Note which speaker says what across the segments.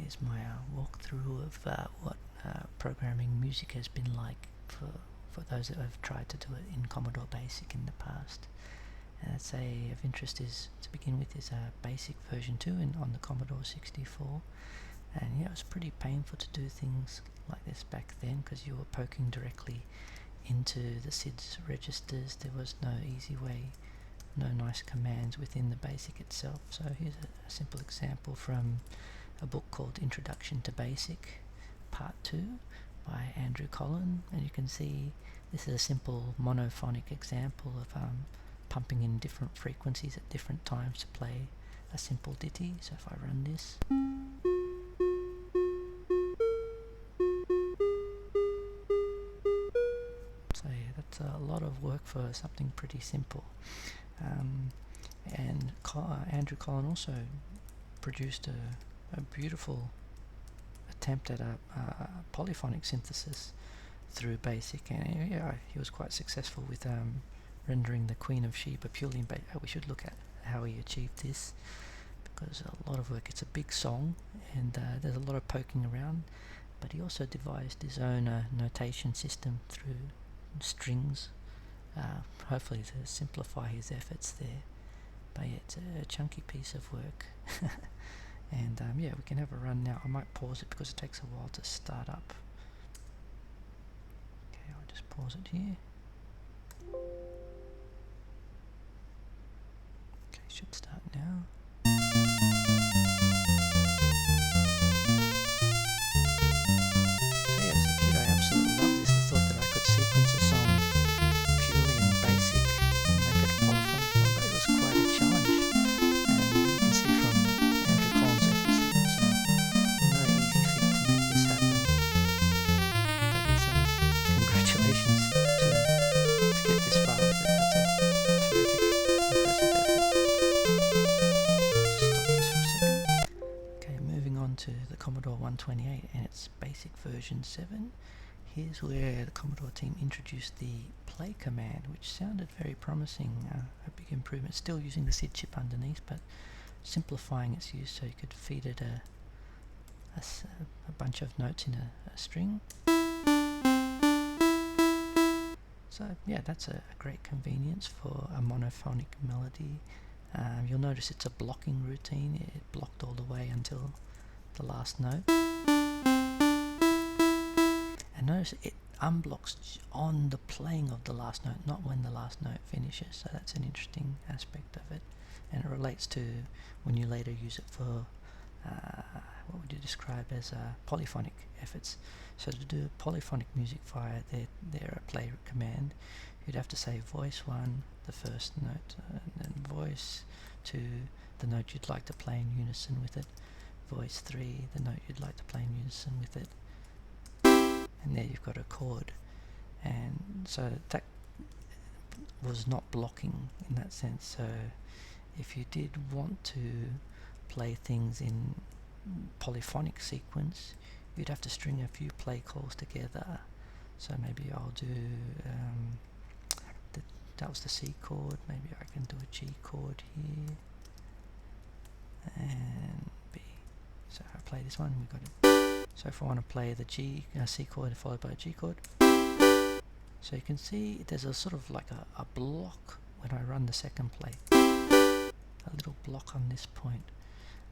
Speaker 1: Here's my walkthrough of what programming music has been like for those that have tried to do it in Commodore BASIC in the past. And I'd say of interest is, to begin with, is BASIC version 2 on the Commodore 64. And yeah, it was pretty painful to do things like this back then because you were poking directly into the SID's registers. There was no easy way, no nice commands within the BASIC itself. So here's a simple example from a book called Introduction to BASIC Part 2 by Andrew Collin, and you can see this is a simple monophonic example of pumping in different frequencies at different times to play a simple ditty. So if I run this, so yeah, that's a lot of work for something pretty simple. And Andrew Collin also produced a beautiful attempt at a polyphonic synthesis through BASIC, and yeah, he was quite successful with rendering the Queen of Sheba purely in BASIC. We should look at how he achieved this, because a lot of work. It's a big song, and there's a lot of poking around, but he also devised his own notation system through strings, hopefully to simplify his efforts there. But yeah, it's a chunky piece of work. And yeah, we can have a run now. I might pause it because it takes a while to start up. Okay, I'll just pause it here. Okay, should start now. So yeah, as a kid I absolutely loved this. I thought that I could sequence a song purely in BASIC and make it a polyphonic one, but it was quite a challenge. And you can see from Andrew Collins' efforts that it was no easy feat to make this happen. But it's congratulations to get this far with it. That's a terrific, impressive effort. Just stop this for a second. Okay, moving on to the Commodore 128 and its BASIC version 7. Here's where the Commodore team introduced the play command, which sounded very promising, a big improvement, still using the SID chip underneath, but simplifying its use so you could feed it a bunch of notes in a string. So yeah, that's a great convenience for a monophonic melody. You'll notice it's a blocking routine. It blocked all the way until the last note. And notice it unblocks on the playing of the last note, not when the last note finishes. So that's an interesting aspect of it. And it relates to when you later use it for what would you describe as polyphonic efforts. So to do polyphonic music via their play command, you'd have to say voice 1, the first note, and then voice 2, the note you'd like to play in unison with it, voice 3, the note you'd like to play in unison with it, and there you've got a chord. And so that was not blocking in that sense. So if you did want to play things in polyphonic sequence, you'd have to string a few play calls together. So maybe I'll do that was the C chord, maybe I can do a G chord here and B. So if I play this one, we've got it. So if I want to play the C chord followed by a G chord, so you can see there's a sort of like a block when I run the second play, a little block on this point.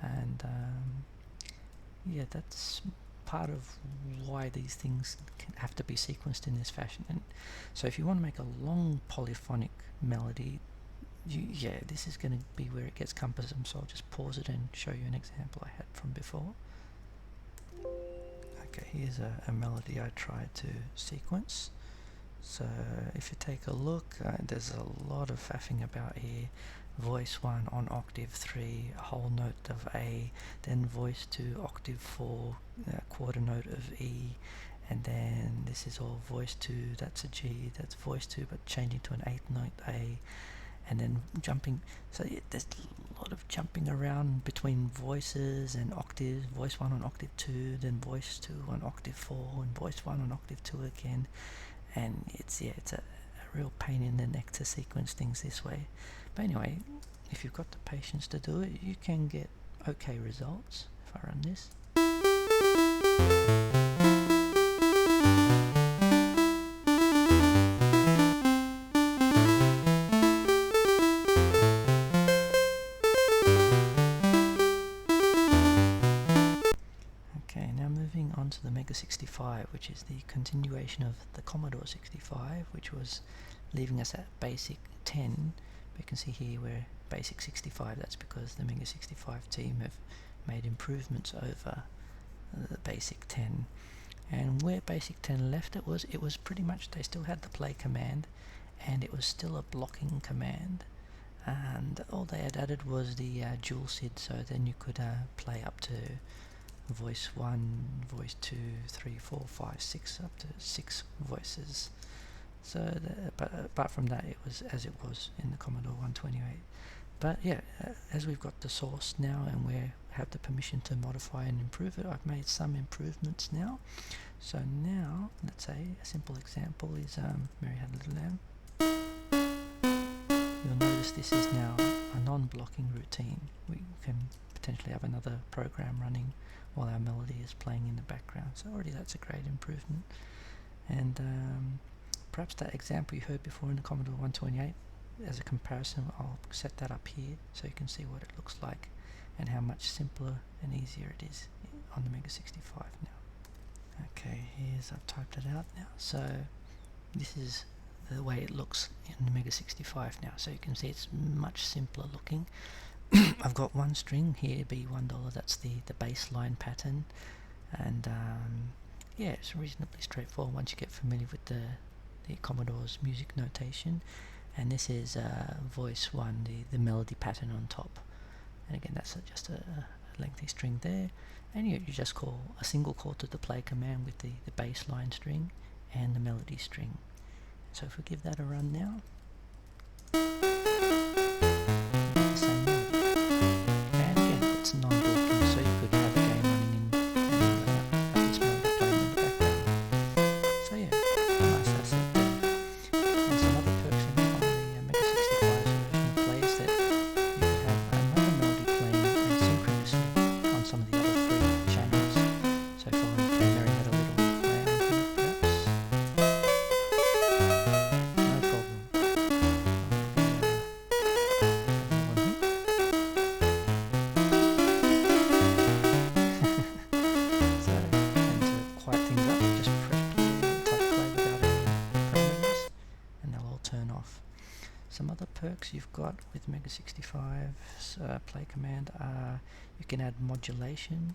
Speaker 1: And yeah, that's part of why these things can have to be sequenced in this fashion. And so if you want to make a long polyphonic melody, yeah, this is going to be where it gets cumbersome. So I'll just pause it and show you an example I had from before. Okay, here's a melody I tried to sequence. So if you take a look, there's a lot of faffing about here. Voice 1 on octave 3, a whole note of A, then voice 2 octave 4, quarter note of E, and then this is all voice 2, that's a G, that's voice 2 but changing to an 8th note A, and then jumping. So yeah, there's a lot of jumping around between voices and octaves. Voice 1 on octave 2, then voice 2 on octave 4, and voice 1 on octave 2 again. And it's a real pain in the neck to sequence things this way. But anyway, if you've got the patience to do it, you can get okay results. If I run this, To the Mega 65, which is the continuation of the Commodore 65, which was leaving us at BASIC 10. But you can see here we're BASIC 65. That's because the Mega 65 team have made improvements over the BASIC 10. And where BASIC 10 left it was pretty much they still had the play command, and it was still a blocking command. And all they had added was the dual SID, so then you could play up to voice 1, voice 2, 3, 4, 5, 6, up to 6 voices. So, but apart from that, it was as it was in the Commodore 128. But yeah, as we've got the source now and we have the permission to modify and improve it, I've made some improvements now. So now, let's say a simple example is Mary Had a Little Lamb. You'll notice this is now a non-blocking routine. We can potentially have another program running while our melody is playing in the background. So already that's a great improvement. And perhaps that example you heard before in the Commodore 128, as a comparison, I'll set that up here so you can see what it looks like and how much simpler and easier it is on the Mega 65 now. Okay, I've typed it out now. So this is the way it looks in the Mega 65 now. So you can see it's much simpler looking. I've got one string here, B$1, that's the baseline pattern, and yeah, it's reasonably straightforward once you get familiar with the Commodore's music notation. And this is voice 1, the melody pattern on top, and again that's just a lengthy string there, and you just call a single call to the play command with the baseline string and the melody string. So if we give that a run now, it's non-blocking, so you could have a game running in and this melody playing in the background. So yeah, nice asset there. And some other perks on the Mega 65 version plays that you could have another melody playing asynchronously on some of the other free channels. So if Mary Had a Little Lamb here, perhaps, no problem. Some other perks you've got with Mega 65's play command are you can add modulation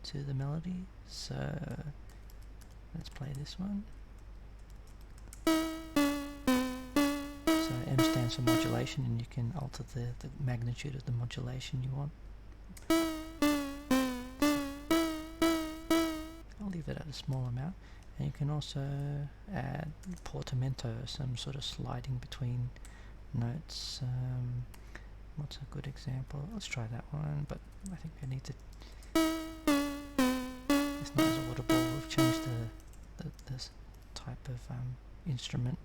Speaker 1: to the melody. So let's play this one. So M stands for modulation, and you can alter the magnitude of the modulation you want. I'll leave it at a small amount. And you can also add portamento, some sort of sliding between notes. What's a good example? Let's try that one, but I think I need to... It's not as audible. We've changed this type of instrument.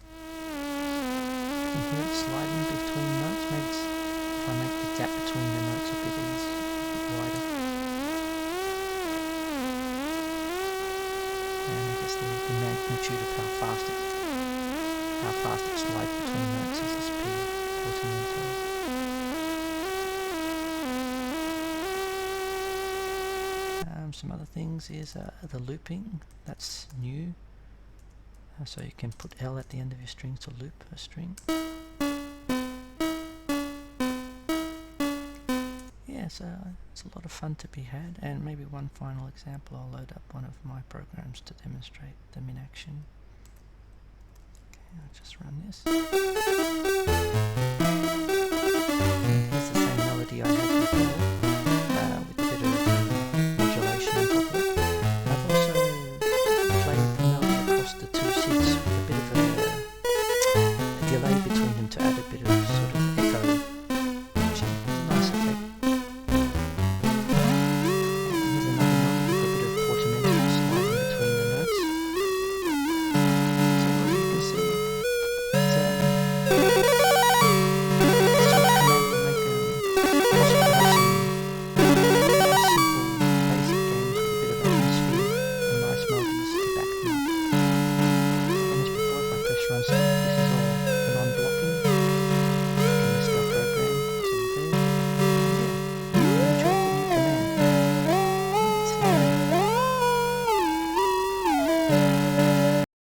Speaker 1: You can hear it sliding between notes. Maybe if I make the gap between the notes a bit wider. And I guess the magnitude of how fast it slides between notes is this P portamento. Some other things is the looping. That's new. So you can put L at the end of your strings to loop a string. Yeah, so it's a lot of fun to be had. And maybe one final example, I'll load up one of my programs to demonstrate them in action. Okay, I'll just run this. Here's the same melody I had before.